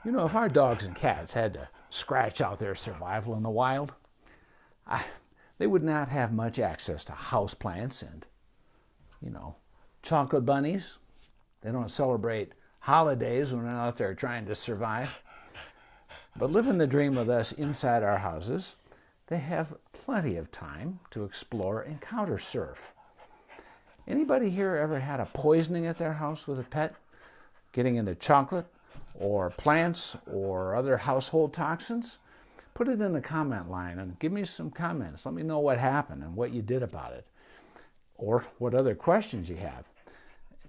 You know, if our dogs and cats had to scratch out their survival in the wild, they would not have much access to houseplants and, you know, chocolate bunnies. They don't celebrate holidays when they're out there trying to survive. But living the dream with us inside our houses, they have plenty of time to explore and counter surf. Anybody here ever had a poisoning at their house with a pet? Getting into chocolate or plants or other household toxins? Put it in the comment line and give me some comments. Let me know what happened and what you did about it, or what other questions you have.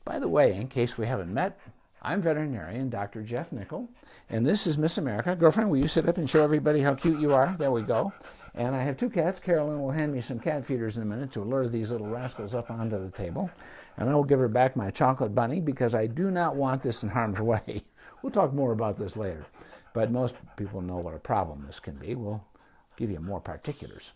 By the way, in case we haven't met, I'm veterinarian Dr. Jeff Nickel, and this is Miss America. Girlfriend, will you sit up and show everybody how cute you are? There we go. And I have two cats. Carolyn will hand me some cat feeders in a minute to lure these little rascals up onto the table. And I will give her back my chocolate bunny because I do not want this in harm's way. We'll talk more about this later. But most people know what a problem this can be. We'll give you more particulars.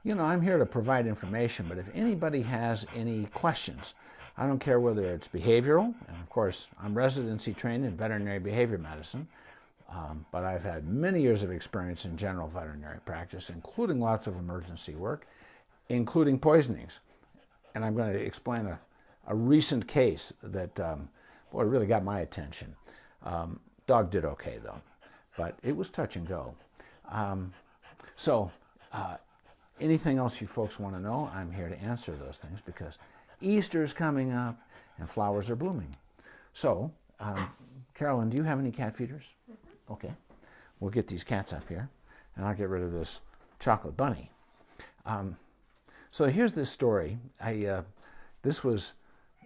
You know, I'm here to provide information, but if anybody has any questions, I don't care whether it's behavioral, and of course, I'm residency trained in veterinary behavior medicine, but I've had many years of experience in general veterinary practice, including lots of emergency work, including poisonings. And I'm going to explain a recent case that, boy, really got my attention. Dog did okay, though, but it was touch and go. Anything else you folks want to know, I'm here to answer those things because Easter's coming up and flowers are blooming. So, Carolyn, do you have any cat feeders? Mm-hmm. Okay. We'll get these cats up here and I'll get rid of this chocolate bunny. So here's this story. This was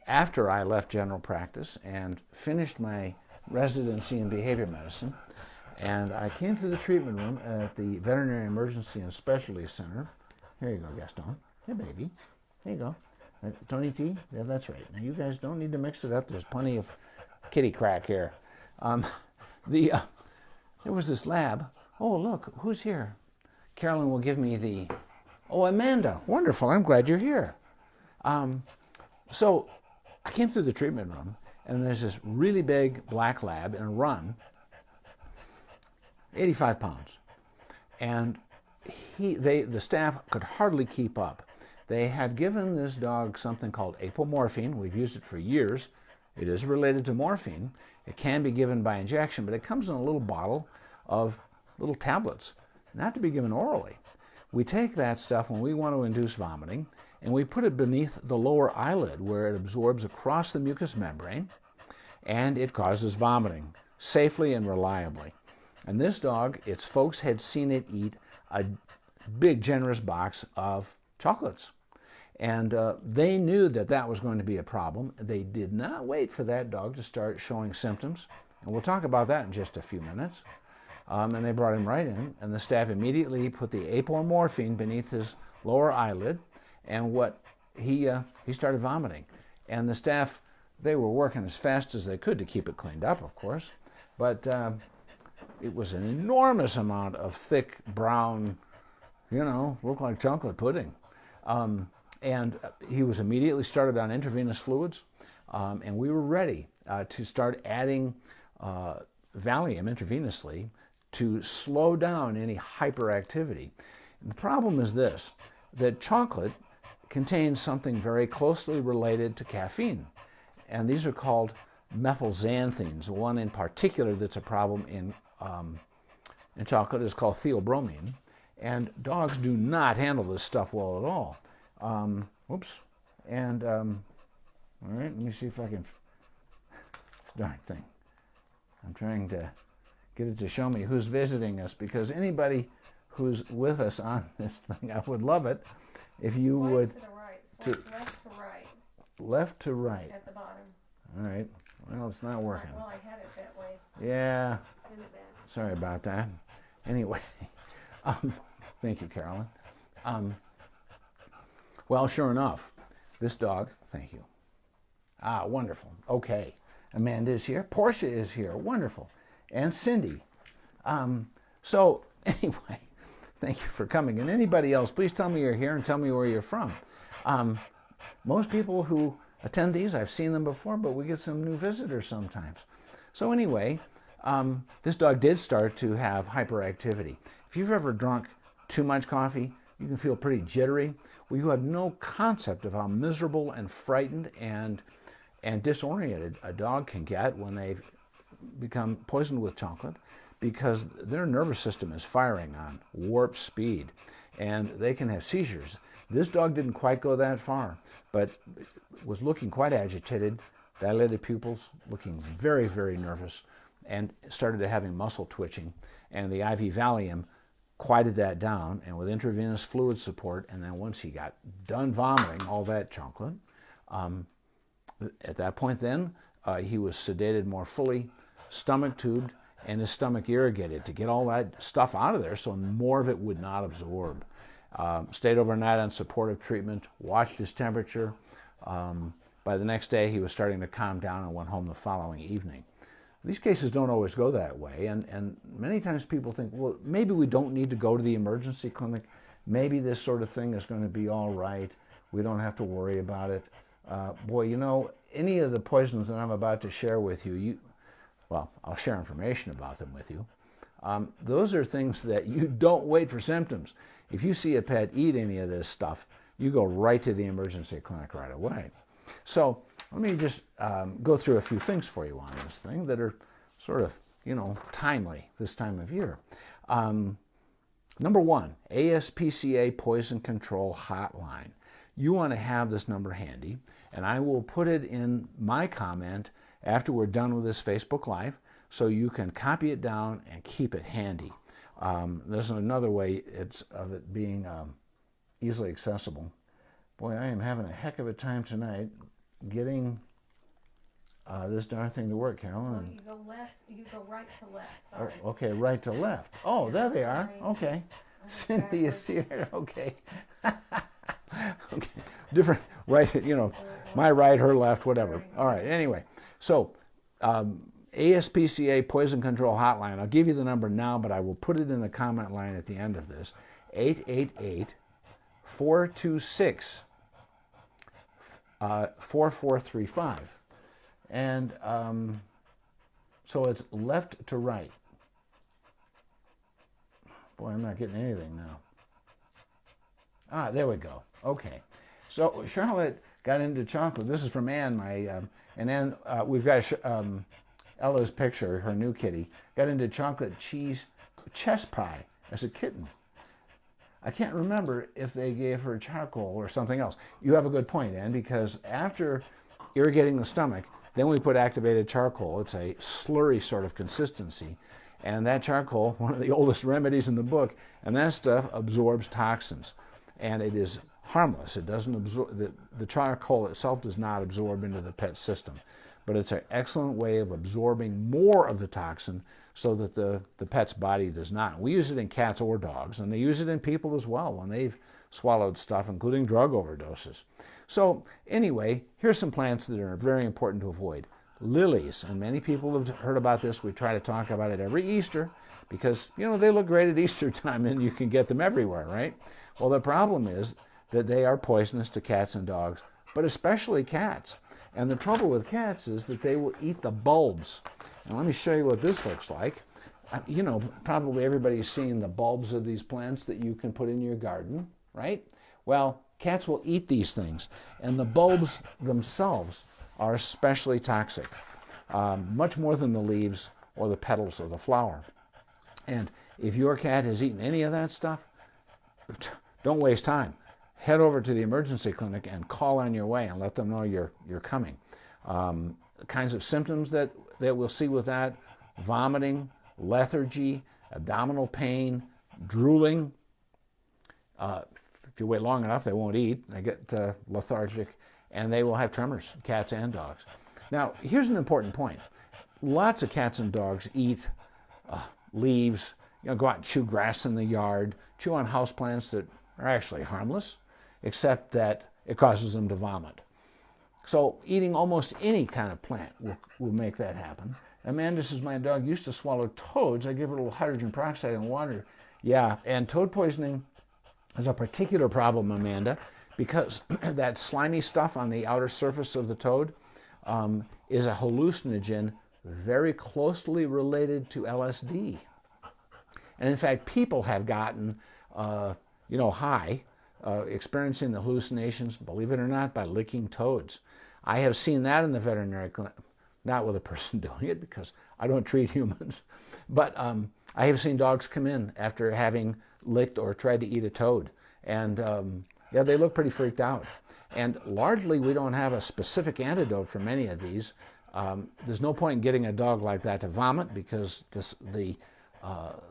after I left general practice and finished my residency in behavior medicine. And I came to the treatment room at the Veterinary Emergency and Specialty Center. Here you go, Gaston. Hey, baby. There you go. Tony T? Yeah, that's right. Now, you guys don't need to mix it up. There's plenty of kitty crack here. There was this lab. Oh, look, who's here? Carolyn will give me the... Oh, Amanda. Wonderful. I'm glad you're here. So I came through the treatment room, and there's this really big black lab in a run, 85 pounds. And the staff could hardly keep up. They had given this dog something called apomorphine. We've used it for years. It is related to morphine. It can be given by injection, but it comes in a little bottle of little tablets, not to be given orally. We take that stuff when we want to induce vomiting, and we put it beneath the lower eyelid where it absorbs across the mucous membrane, and it causes vomiting safely and reliably. And this dog, its folks had seen it eat a big, generous box of chocolates. And they knew that that was going to be a problem. They did not wait for that dog to start showing symptoms. And we'll talk about that in just a few minutes. And they brought him right in, and the staff immediately put the apomorphine beneath his lower eyelid, and he started vomiting. And the staff, they were working as fast as they could to keep it cleaned up, of course. But it was an enormous amount of thick, brown, looked like chocolate pudding. And he was immediately started on intravenous fluids, and we were ready to start adding Valium intravenously to slow down any hyperactivity. And the problem is this, that chocolate contains something very closely related to caffeine, and these are called methylxanthines. One in particular that's a problem in chocolate is called theobromine, and dogs do not handle this stuff well at all. All right, let me see if I can, darn thing. I'm trying to get it to show me who's visiting us, because anybody who's with us on this thing, I would love it if you would. To the right. Swipe left to right. Left to right. At the bottom. All right. Well, it's not working. Well, I had it that way. Yeah. Isn't it bad? Sorry about that. Anyway, thank you, Carolyn. Well, sure enough, this dog, thank you. Ah, wonderful. Okay. Amanda is here. Portia is here. Wonderful. And Cindy. So, anyway, thank you for coming. And anybody else, please tell me you're here and tell me where you're from. Most people who attend these. I've seen them before, but we get some new visitors sometimes. So anyway, this dog did start to have hyperactivity. If you've ever drunk too much coffee, you can feel pretty jittery. Well, you have no concept of how miserable and frightened and disoriented a dog can get when they've become poisoned with chocolate, because their nervous system is firing on warp speed and they can have seizures. This dog didn't quite go that far, but was looking quite agitated, dilated pupils, looking very, very nervous, and started having muscle twitching. And the IV Valium quieted that down, and with intravenous fluid support, and then once he got done vomiting all that chocolate, at that point then, he was sedated more fully, stomach tubed, and his stomach irrigated to get all that stuff out of there so more of it would not absorb. Stayed overnight on supportive treatment, watched his temperature. By the next day, he was starting to calm down and went home the following evening. These cases don't always go that way, and many times people think, well, maybe we don't need to go to the emergency clinic. Maybe this sort of thing is going to be all right. We don't have to worry about it. Boy, you know, any of the poisons that I'm about to share with you, well, I'll share information about them with you. Those are things that you don't wait for symptoms. If you see a pet eat any of this stuff, you go right to the emergency clinic right away. So let me just go through a few things for you on this thing that are sort of, you know, timely this time of year. Number one, ASPCA Poison Control Hotline. You want to have this number handy, and I will put it in my comment after we're done with this Facebook Live, so you can copy it down and keep it handy. There's another way of it being easily accessible. Boy, I am having a heck of a time tonight getting this darn thing to work, Carolyn. Well, you go left, you go right to left, sorry. Oh, okay, right to left. Oh, there they are. Sorry. Okay. Cindy is here. Okay. Okay. Different, right, you know, my right, her left, whatever. All right, anyway. So, ASPCA Poison Control Hotline. I'll give you the number now, but I will put it in the comment line at the end of this. 888-426-4435. And so it's left to right. Boy, I'm not getting anything now. Ah, there we go. Okay. So Charlotte got into chocolate. This is from Anne, and then we've got Ella's picture, her new kitty, got into chocolate cheese chess pie as a kitten. I can't remember if they gave her charcoal or something else. You have a good point, Anne, because after irrigating the stomach, then we put activated charcoal. It's a slurry sort of consistency. And that charcoal, one of the oldest remedies in the book, and that stuff absorbs toxins. And it is harmless. It doesn't absorb, the charcoal itself does not absorb into the pet system. But it's an excellent way of absorbing more of the toxin so that the pet's body does not. We use it in cats or dogs, and they use it in people as well when they've swallowed stuff, including drug overdoses. So anyway, here's some plants that are very important to avoid. Lilies, and many people have heard about this. We try to talk about it every Easter because, you know, they look great at Easter time and you can get them everywhere, right? Well, the problem is that they are poisonous to cats and dogs, but especially cats. And the trouble with cats is that they will eat the bulbs. And let me show you what this looks like. You know, probably everybody's seen the bulbs of these plants that you can put in your garden, right? Well, cats will eat these things, and the bulbs themselves are especially toxic, much more than the leaves or the petals of the flower. And if your cat has eaten any of that stuff, don't waste time. Head over to the emergency clinic and call on your way and let them know you're coming. The kinds of symptoms that we'll see with that: vomiting, lethargy, abdominal pain, drooling. If you wait long enough, they won't eat. They get lethargic, and they will have tremors, cats and dogs. Now, here's an important point. Lots of cats and dogs eat leaves, go out and chew grass in the yard, chew on houseplants that are actually harmless, except that it causes them to vomit. So eating almost any kind of plant will make that happen. Amanda says, my dog used to swallow toads. I give her a little hydrogen peroxide and water. Yeah, and toad poisoning is a particular problem, Amanda, because that slimy stuff on the outer surface of the toad is a hallucinogen very closely related to LSD. And in fact, people have gotten, high, experiencing the hallucinations, believe it or not, by licking toads. I have seen that in the veterinary clinic, not with a person doing it because I don't treat humans, but I have seen dogs come in after having licked or tried to eat a toad. And they look pretty freaked out. And largely, we don't have a specific antidote for many of these. There's no point in getting a dog like that to vomit because the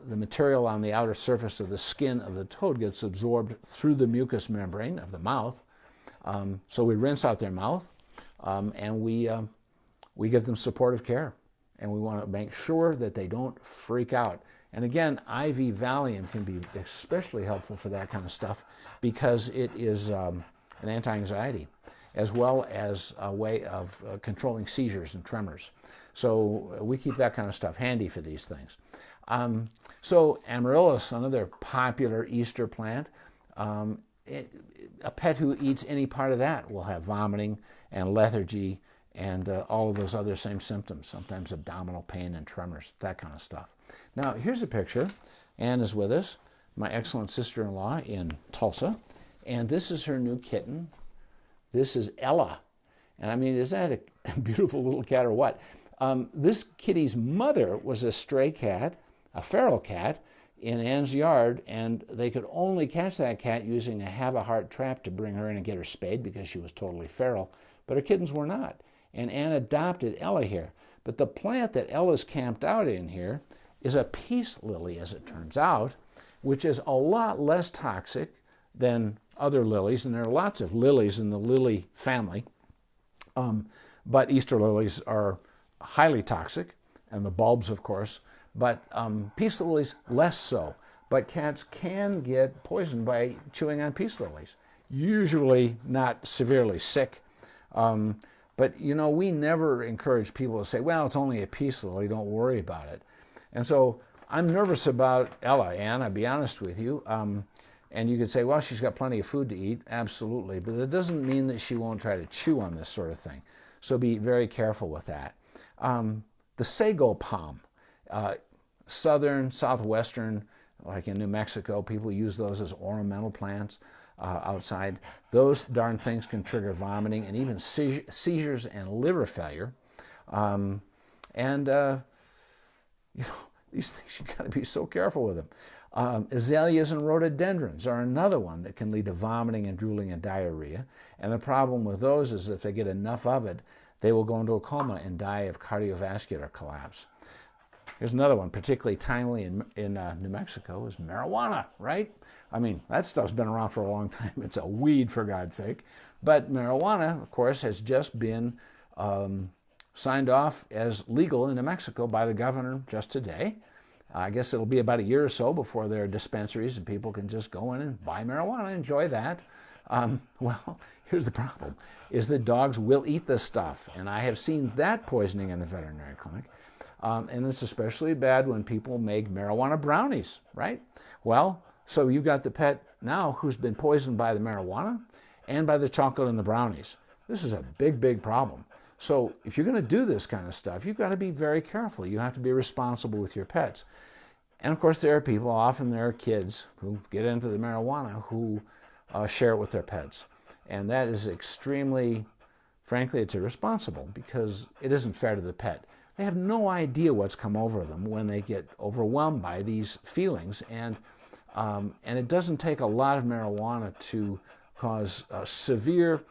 material on the outer surface of the skin of the toad gets absorbed through the mucous membrane of the mouth. So we rinse out their mouth, and we give them supportive care. And we want to make sure that they don't freak out. And again, IV Valium can be especially helpful for that kind of stuff because it is an anti-anxiety as well as a way of controlling seizures and tremors. So we keep that kind of stuff handy for these things. So Amaryllis, another popular Easter plant, a pet who eats any part of that will have vomiting and lethargy and all of those other same symptoms, sometimes abdominal pain and tremors, that kind of stuff. Now, here's a picture. Anne is with us, my excellent sister-in-law in Tulsa, and this is her new kitten. This is Ella. And I mean, is that a beautiful little cat or what? This kitty's mother was a stray cat, a feral cat, in Anne's yard, and they could only catch that cat using a have-a-heart trap to bring her in and get her spayed because she was totally feral, but her kittens were not. And Anne adopted Ella here. But the plant that Ella's camped out in here is a peace lily, as it turns out, which is a lot less toxic than other lilies, and there are lots of lilies in the lily family, but Easter lilies are highly toxic, and the bulbs, of course, but peace lilies less so. But cats can get poisoned by chewing on peace lilies, usually not severely sick. But, we never encourage people to say, well, it's only a peace lily, don't worry about it. And so I'm nervous about Ella, Anne, I'll be honest with you. And you could say, well, she's got plenty of food to eat. Absolutely. But that doesn't mean that she won't try to chew on this sort of thing. So be very careful with that. The Sago Palm, southern, southwestern, like in New Mexico, people use those as ornamental plants outside. Those darn things can trigger vomiting and even seizures and liver failure. These things, you got to be so careful with them. Azaleas and Rhododendrons are another one that can lead to vomiting and drooling and diarrhea. And the problem with those is if they get enough of it, they will go into a coma and die of cardiovascular collapse. Here's another one, particularly timely in New Mexico, is marijuana, right? I mean, that stuff's been around for a long time. It's a weed, for God's sake. But marijuana, of course, has just been signed off as legal in New Mexico by the governor just today. I guess it'll be about a year or so before there are dispensaries and people can just go in and buy marijuana, enjoy that. Well, here's the problem, is that dogs will eat this stuff. And I have seen that poisoning in the veterinary clinic. And it's especially bad when people make marijuana brownies, right? Well, so you've got the pet now who's been poisoned by the marijuana and by the chocolate and the brownies. This is a big, big problem. So if you're going to do this kind of stuff, you've got to be very careful. You have to be responsible with your pets. And of course, there are people, often there are kids who get into the marijuana who share it with their pets. And that is extremely, frankly, it's irresponsible because it isn't fair to the pet. They have no idea what's come over them when they get overwhelmed by these feelings. And it doesn't take a lot of marijuana to cause severe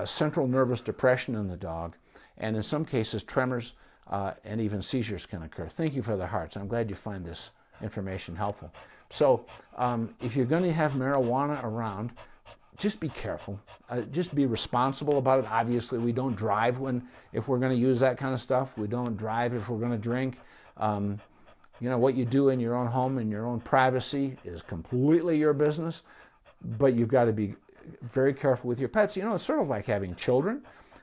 central nervous depression in the dog. And in some cases, tremors and even seizures can occur. Thank you for the hearts. I'm glad you find this information helpful. So if you're going to have marijuana around, just be careful. Just be responsible about it. Obviously, we don't drive if we're going to use that kind of stuff. We don't drive if we're going to drink. What you do in your own home, in your own privacy, is completely your business. But you've got to be very careful with your pets. It's sort of like having children.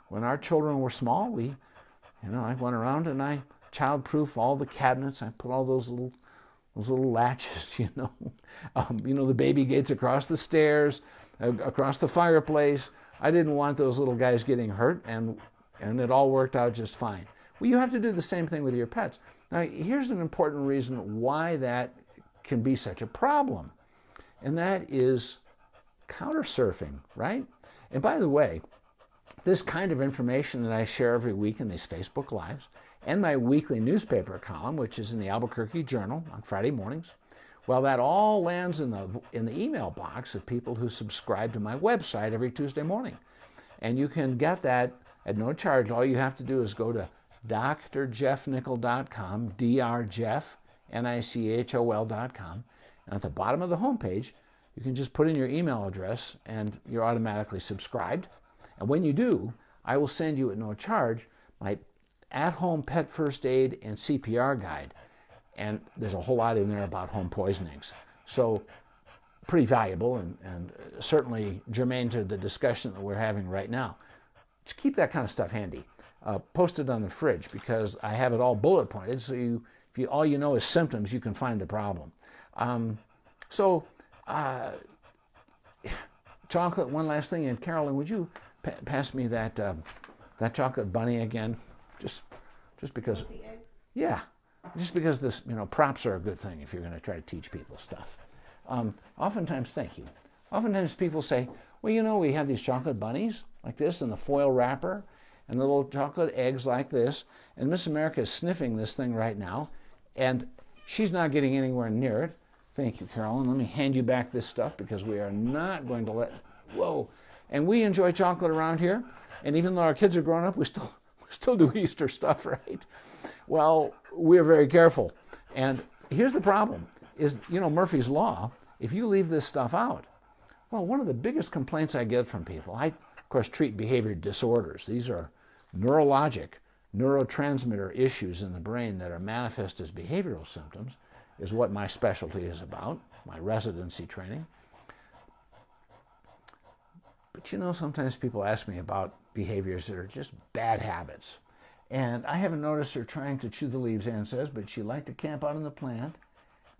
When our children were small, I went around and I child-proof all the cabinets. I put all those little latches, the baby gates across the stairs. across the fireplace. I didn't want those little guys getting hurt, and it all worked out just fine. Well, you have to do the same thing with your pets. Now, here's an important reason why that can be such a problem, and that is counter surfing, right? And by the way, this kind of information that I share every week in these Facebook Lives and my weekly newspaper column, which is in the Albuquerque Journal on Friday mornings, well, that all lands in the email box of people who subscribe to my website every Tuesday morning. And you can get that at no charge. All you have to do is go to drjeffnickel.com, drjeff.nicchol.com, and at the bottom of the homepage, you can just put in your email address and you're automatically subscribed. And when you do, I will send you at no charge my at-home pet first aid and CPR guide. And there's a whole lot in there about home poisonings. So pretty valuable and certainly germane to the discussion that we're having right now. Just keep that kind of stuff handy. Post it on the fridge because I have it all bullet pointed. So if all you know is symptoms, you can find the problem. Chocolate, one last thing. And Carolyn, would you pass me that chocolate bunny again? Just because. The eggs? Yeah. Just because this, props are a good thing if you're going to try to teach people stuff. Oftentimes, thank you. Oftentimes people say, well, we have these chocolate bunnies like this in the foil wrapper and the little chocolate eggs like this. And Miss America is sniffing this thing right now. And she's not getting anywhere near it. Thank you, Carolyn. Let me hand you back this stuff because we are not going to whoa. And we enjoy chocolate around here. And even though our kids are growing up, we still do Easter stuff, right? Well, we're very careful. And here's the problem is, Murphy's Law, if you leave this stuff out, well, one of the biggest complaints I get from people, I, of course, treat behavior disorders. These are neurologic, neurotransmitter issues in the brain that are manifest as behavioral symptoms, is what my specialty is about, my residency training. But sometimes people ask me about behaviors that are just bad habits. And I haven't noticed her trying to chew the leaves, Ann says, but she liked to camp out in the plant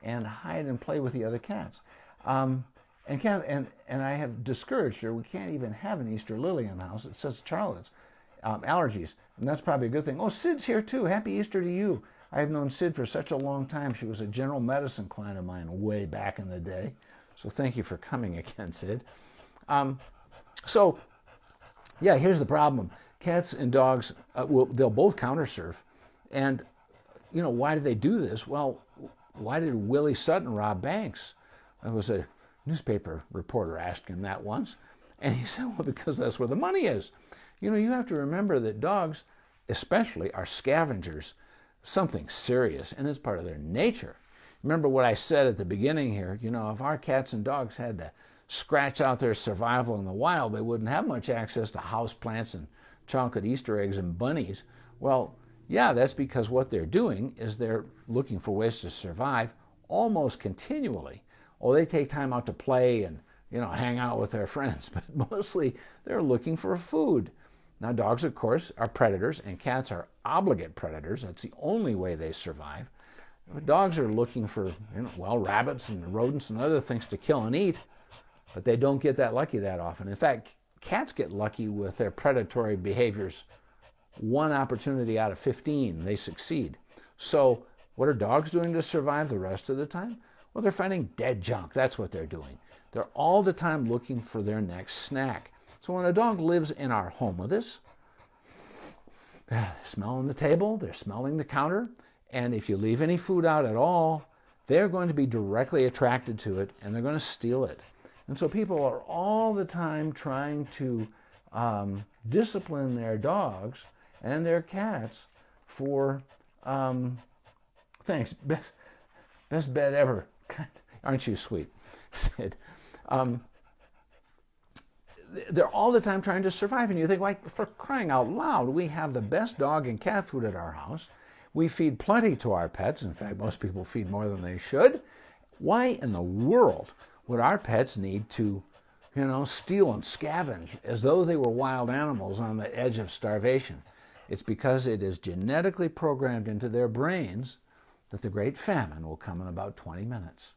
and hide and play with the other cats. And I have discouraged her. We can't even have an Easter lily in the house. It says Charlotte's allergies, and that's probably a good thing. Oh, Sid's here too. Happy Easter to you. I have known Sid for such a long time. She was a general medicine client of mine way back in the day. So thank you for coming again, Sid. Yeah, here's the problem. Cats and dogs, they'll both counter surf. And, why do they do this? Well, why did Willie Sutton rob banks? There was a newspaper reporter asked him that once. And he said, well, because that's where the money is. You have to remember that dogs, especially, are scavengers, something serious, and it's part of their nature. Remember what I said at the beginning here, if our cats and dogs had to scratch out their survival in the wild, they wouldn't have much access to house plants and chocolate Easter eggs and bunnies. Well, yeah, that's because what they're doing is they're looking for ways to survive almost continually. Oh, they take time out to play and, hang out with their friends, but mostly they're looking for food. Now, dogs, of course, are predators, and cats are obligate predators. That's the only way they survive. But dogs are looking for, rabbits and rodents and other things to kill and eat, but they don't get that lucky that often. In fact, cats get lucky with their predatory behaviors. One opportunity out of 15, they succeed. So what are dogs doing to survive the rest of the time? Well, they're finding dead junk. That's what they're doing. They're all the time looking for their next snack. So when a dog lives in our home with us, they're smelling the table, they're smelling the counter, and if you leave any food out at all, they're going to be directly attracted to it, and they're going to steal it. And so people are all the time trying to discipline their dogs and their cats for, thanks, best bed ever. Aren't you sweet, Sid? They're all the time trying to survive, and you think, like, for crying out loud, we have the best dog and cat food at our house. We feed plenty to our pets. In fact, most people feed more than they should. Why in the world would our pets need to, steal and scavenge as though they were wild animals on the edge of starvation? It's because it is genetically programmed into their brains that the great famine will come in about 20 minutes.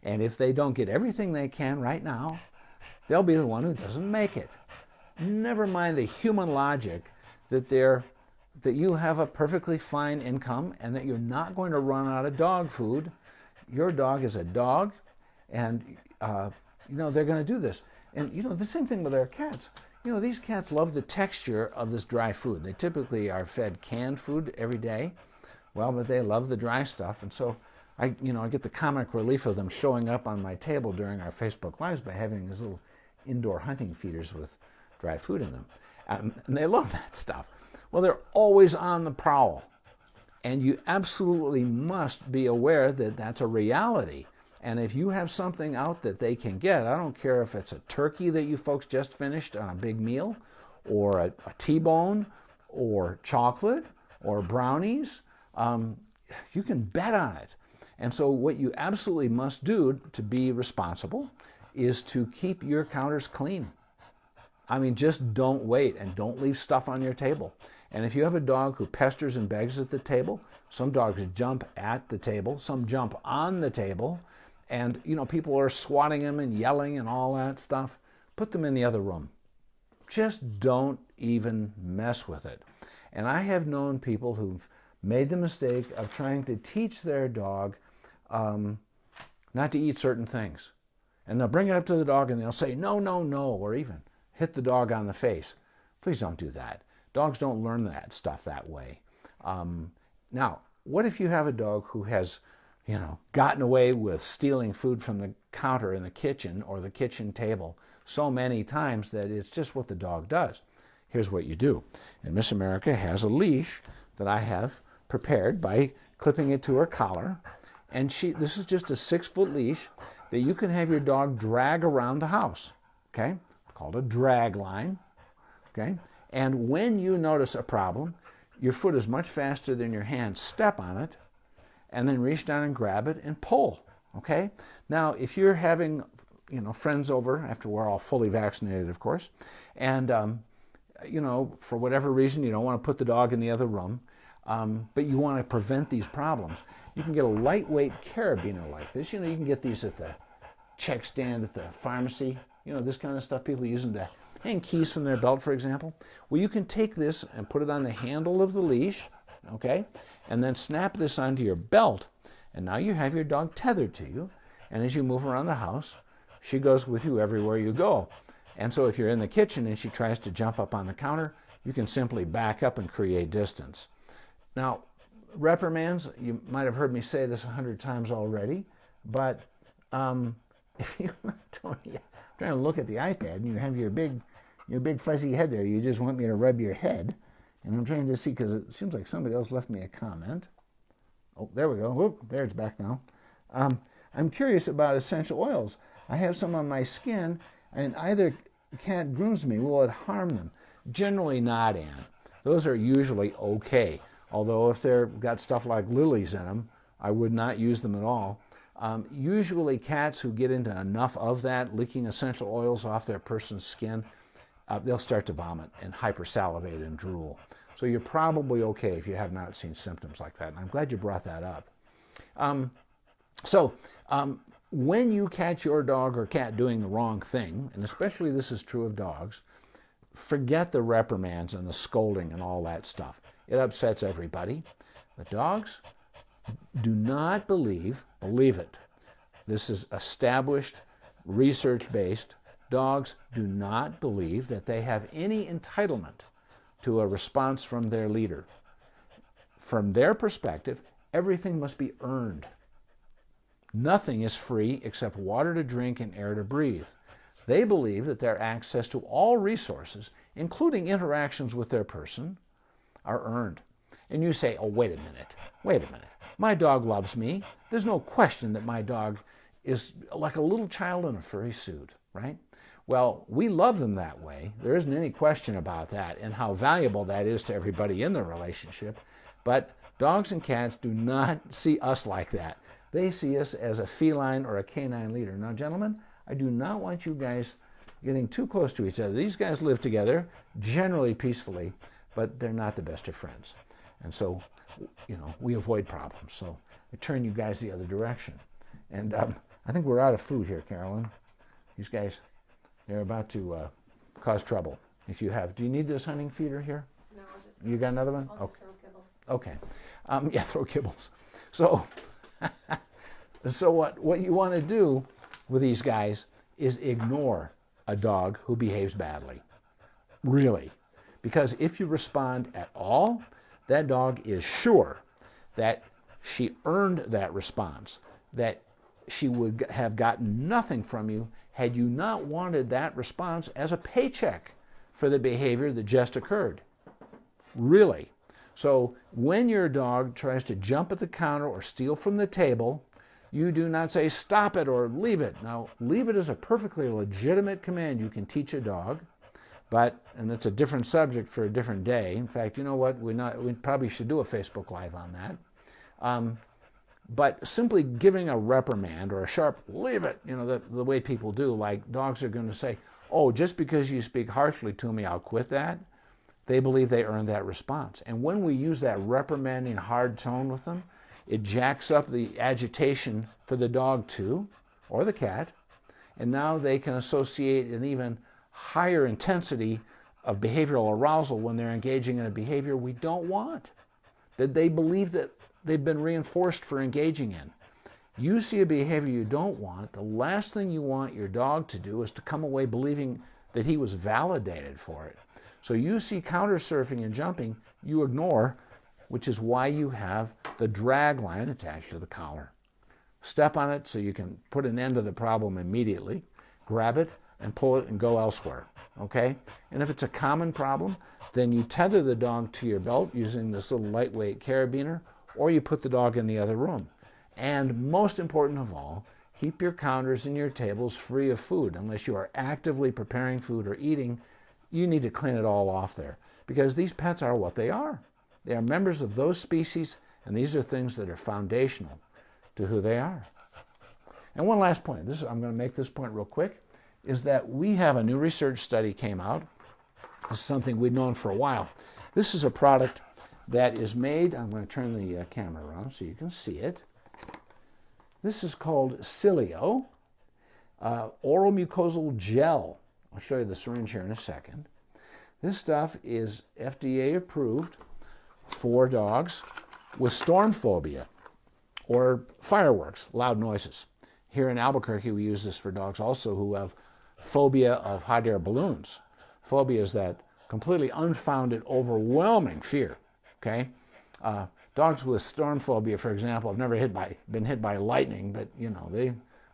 And if they don't get everything they can right now, they'll be the one who doesn't make it. Never mind the human logic that you have a perfectly fine income and that you're not going to run out of dog food. Your dog is a dog, and they're going to do this. And the same thing with our cats. These cats love the texture of this dry food. They typically are fed canned food every day. Well, but they love the dry stuff, and so I get the comic relief of them showing up on my table during our Facebook Lives by having these little indoor hunting feeders with dry food in them. And they love that stuff. Well, they're always on the prowl. And you absolutely must be aware that that's a reality. And if you have something out that they can get, I don't care if it's a turkey that you folks just finished on a big meal, or a T-bone, or chocolate, or brownies, you can bet on it. And so what you absolutely must do to be responsible is to keep your counters clean. I mean, just don't wait, and don't leave stuff on your table. And if you have a dog who pesters and begs at the table, some dogs jump at the table, some jump on the table, and people are swatting them and yelling and all that stuff, put them in the other room. Just don't even mess with it. And I have known people who've made the mistake of trying to teach their dog not to eat certain things. And they'll bring it up to the dog and they'll say, no, no, no, or even hit the dog on the face. Please don't do that. Dogs don't learn that stuff that way. Now, what if you have a dog who has, gotten away with stealing food from the counter in the kitchen or the kitchen table so many times that it's just what the dog does? Here's what you do. And Miss America has a leash that I have prepared by clipping it to her collar. And this is just a 6-foot leash that you can have your dog drag around the house, okay? Called a drag line, okay? And when you notice a problem, your foot is much faster than your hand. Step on it, and then reach down and grab it and pull, okay? Now, if you're having, friends over, after we're all fully vaccinated, of course, and, for whatever reason, you don't want to put the dog in the other room, but you want to prevent these problems, you can get a lightweight carabiner like this. You can get these at the check stand at the pharmacy. This kind of stuff people use them to hang keys from their belt, for example. Well, you can take this and put it on the handle of the leash, okay? And then snap this onto your belt. And now you have your dog tethered to you. And as you move around the house, she goes with you everywhere you go. And so if you're in the kitchen and she tries to jump up on the counter, you can simply back up and create distance. Now, reprimands, you might have heard me say this 100 times already, but if you don't, trying to look at the iPad and you have your big fuzzy head there, you just want me to rub your head, and I'm trying to see, because it seems like somebody else left me a comment. Oh, there we go. Whoop, there it's back now. I'm curious about essential oils. I have some on my skin, and either cat grooms me. Will it harm them? Generally not, Ann. Those are usually okay. Although if they've got stuff like Lilies in them, I would not use them at all. Usually cats who get into enough of that, leaking essential oils off their person's skin, they'll start to vomit and hypersalivate and drool. So you're probably okay if you have not seen symptoms like that. And I'm glad you brought that up. When you catch your dog or cat doing the wrong thing, and especially this is true of dogs, forget the reprimands and the scolding and all that stuff. It upsets everybody. The dogs do not believe it. This is established, research-based. Dogs do not believe that they have any entitlement to a response from their leader. From their perspective, everything must be earned. Nothing is free except water to drink and air to breathe. They believe that their access to all resources, including interactions with their person, are earned. And you say, oh, wait a minute. My dog loves me. There's no question that my dog is like a little child in a furry suit, right? Well, we love them that way. There isn't any question about that and how valuable that is to everybody in the relationship. But dogs and cats do not see us like that. They see us as a feline or a canine leader. Now, gentlemen, I do not want you guys getting too close to each other. These guys live together, generally peacefully, but they're not the best of friends. And so, we avoid problems. So I turn you guys the other direction. And I think we're out of food here, Carolyn. These guys They're about to cause trouble. If you have, do you need this hunting feeder here? No, I'll just. You got another one? I'll Okay. just throw kibbles. Okay. Yeah, throw kibbles. So, so what you want to do with these guys is ignore a dog who behaves badly. Really. Because if you respond at all, that dog is sure that she earned that response, that she would have gotten nothing from you had you not wanted that response as a paycheck for the behavior that just occurred. Really. So when your dog tries to jump at the counter or steal from the table, you do not say stop it or leave it. Now, leave it is a perfectly legitimate command you can teach a dog, and it's a different subject for a different day. In fact, you know what? We probably should do a Facebook Live on that. But simply giving a reprimand or a sharp leave it, the way people do, like dogs are going to say, oh, just because you speak harshly to me, I'll quit that. They believe they earned that response. And when we use that reprimanding hard tone with them, it jacks up the agitation for the dog too, or the cat, and now they can associate an even higher intensity of behavioral arousal when they're engaging in a behavior we don't want, that they believe that they've been reinforced for engaging in. You see a behavior you don't want, the last thing you want your dog to do is to come away believing that he was validated for it. So you see counter surfing and jumping, you ignore, which is why you have the drag line attached to the collar. Step on it so you can put an end to the problem immediately, grab it and pull it and go elsewhere, okay? And if it's a common problem, then you tether the dog to your belt using this little lightweight carabiner, or you put the dog in the other room. And most important of all, keep your counters and your tables free of food. Unless you are actively preparing food or eating, you need to clean it all off there. Because these pets are what they are. They are members of those species, and these are things that are foundational to who they are. And one last point, I'm going to make this point real quick, is that we have a new research study came out. This is something we've known for a while. This is a product that is made, I'm going to turn the camera around so you can see it. This is called Cilio, oral mucosal gel. I'll show you the syringe here in a second. This stuff is FDA approved for dogs with storm phobia or fireworks, loud noises. Here in Albuquerque, we use this for dogs also who have phobia of hot air balloons. Phobia is that completely unfounded, overwhelming fear. Okay, dogs with storm phobia, for example, have never been hit by lightning, but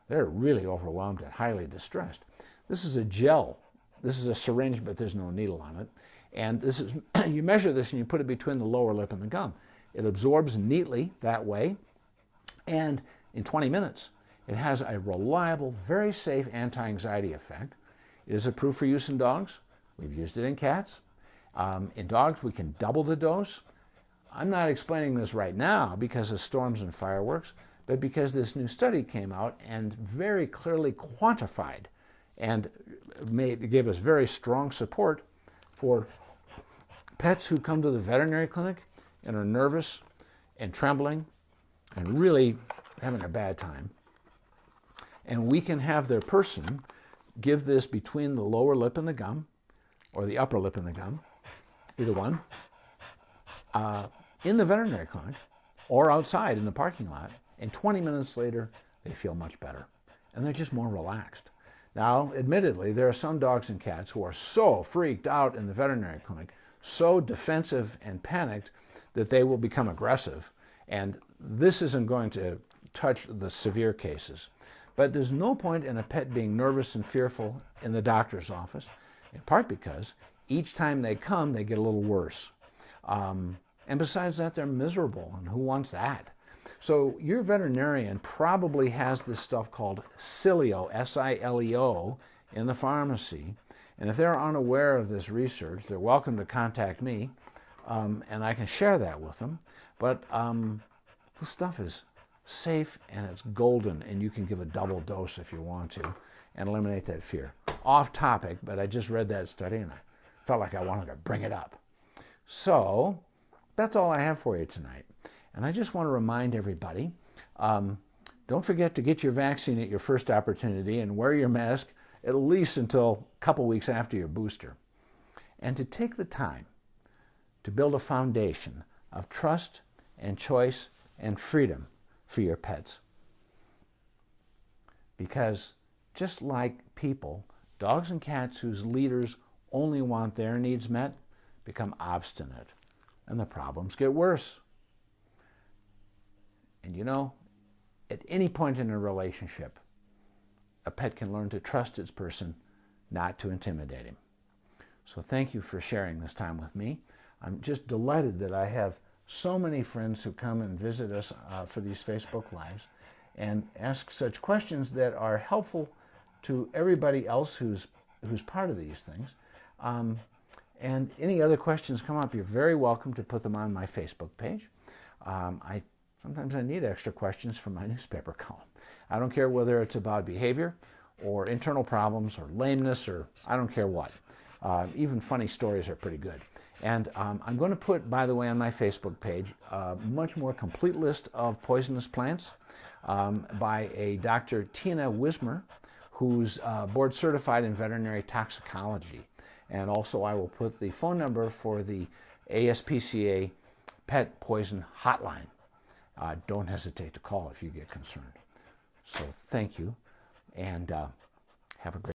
they're really overwhelmed and highly distressed. This is a gel. This is a syringe, but there's no needle on it. And this is you measure this and you put it between the lower lip and the gum. It absorbs neatly that way, and in 20 minutes, it has a reliable, very safe anti-anxiety effect. It is approved for use in dogs. We've used it in cats. In dogs, we can double the dose. I'm not explaining this right now because of storms and fireworks, but because this new study came out and very clearly quantified and gave us very strong support for pets who come to the veterinary clinic and are nervous and trembling and really having a bad time. And we can have their person give this between the lower lip and the gum, or the upper lip and the gum, either one, in the veterinary clinic or outside in the parking lot, and 20 minutes later, they feel much better. And they're just more relaxed. Now, admittedly, there are some dogs and cats who are so freaked out in the veterinary clinic, so defensive and panicked that they will become aggressive. And this isn't going to touch the severe cases. But there's no point in a pet being nervous and fearful in the doctor's office, in part because each time they come, they get a little worse. And besides that, they're miserable, and who wants that? So your veterinarian probably has this stuff called Cilio, S-I-L-E-O, in the pharmacy. And if they're unaware of this research, they're welcome to contact me, and I can share that with them. But this stuff is safe, and it's golden, and you can give a double dose if you want to and eliminate that fear. Off topic, but I just read that study, and I felt like I wanted to bring it up. So that's all I have for you tonight. And I just want to remind everybody, don't forget to get your vaccine at your first opportunity and wear your mask at least until a couple weeks after your booster, and to take the time to build a foundation of trust and choice and freedom for your pets. Because just like people, dogs and cats whose leaders only want their needs met become obstinate, and the problems get worse. And you know, at any point in a relationship, a pet can learn to trust its person, not to intimidate him. So thank you for sharing this time with me. I'm just delighted that I have so many friends who come and visit us for these Facebook Lives and ask such questions that are helpful to everybody else who's part of these things. And any other questions come up, you're very welcome to put them on my Facebook page. Sometimes I need extra questions for my newspaper column. I don't care whether it's about behavior or internal problems or lameness or I don't care what. Even funny stories are pretty good. And I'm going to put, by the way, on my Facebook page, a much more complete list of poisonous plants by a Dr. Tina Wismer, who's board certified in veterinary toxicology. And also I will put the phone number for the ASPCA Pet Poison Hotline. Don't hesitate to call if you get concerned. So thank you, and have a great